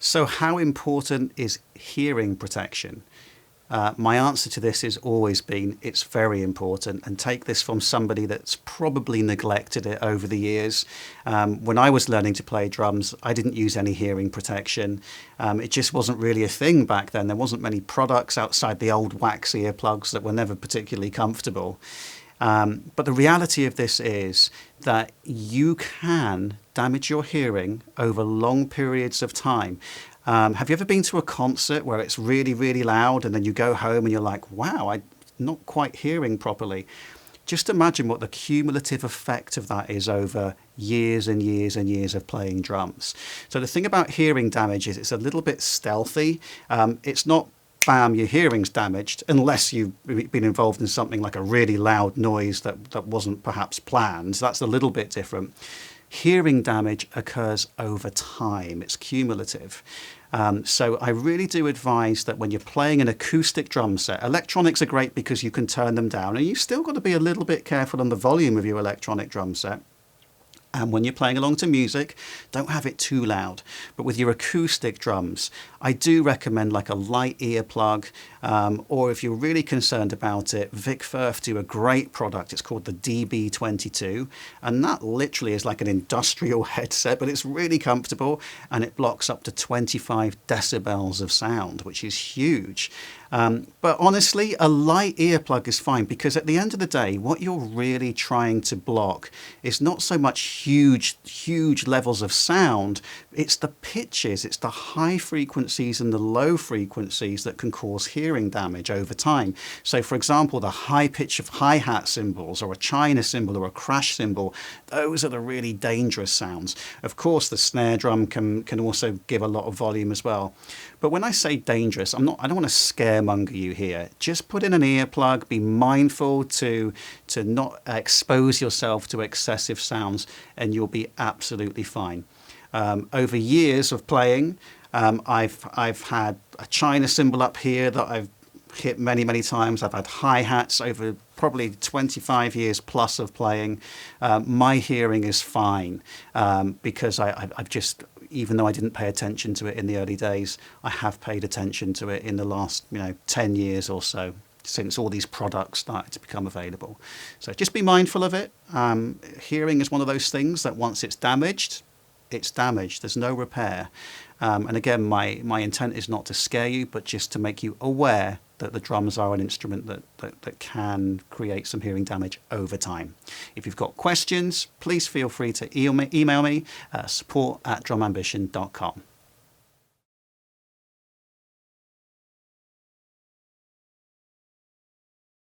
So how important is hearing protection? My answer to this has always been it's very important, and take this from somebody that's probably neglected it over the years. When I was learning to play drums, I didn't use any hearing protection. It just wasn't really a thing back then. There wasn't many products outside the old wax earplugs that were never particularly comfortable. But the reality of this is that you can damage your hearing over long periods of time. Have you ever been to a concert where it's really, really loud and then you go home and you're like, wow, I'm not quite hearing properly? Just imagine what the cumulative effect of that is over years and years and years of playing drums. So the thing about hearing damage is it's a little bit stealthy. It's not bam, your hearing's damaged, unless you've been involved in something like a really loud noise that wasn't perhaps planned. So that's a little bit different. Hearing damage occurs over time. It's cumulative. So I really do advise that when you're playing an acoustic drum set, electronics are great because you can turn them down, and you've still got to be a little bit careful on the volume of your electronic drum set. And when you're playing along to music, don't have it too loud. But with your acoustic drums, I do recommend like a light earplug, or if you're really concerned about it, Vic Firth do a great product. It's called the DB22, and that literally is like an industrial headset, but it's really comfortable, and it blocks up to 25 decibels of sound, which is huge. But honestly, a light earplug is fine, because at the end of the day, what you're really trying to block is not so much huge levels of sound. It's the pitches, it's the high frequencies and the low frequencies that can cause hearing damage over time. So for example, the high pitch of hi-hat cymbals, or a china cymbal, or a crash cymbal, those are the really dangerous sounds. Of course, the snare drum can also give a lot of volume as well. But when I say dangerous, I don't want to scaremonger you here. Just put in an earplug, be mindful to not expose yourself to excessive sounds, and you'll be absolutely fine. Over years of playing, I've had a china cymbal up here that I've hit many times. I've had hi-hats over probably 25 years plus of playing. My hearing is fine, because I've just, even though I didn't pay attention to it in the early days, I have paid attention to it in the last 10 years or so, since all these products started to become available. So just be mindful of it. Hearing is one of those things that once it's damaged, there's no repair. And again, my intent is not to scare you, but just to make you aware that the drums are an instrument that can create some hearing damage over time. If you've got questions, please feel free to email me, support@drumambition.com.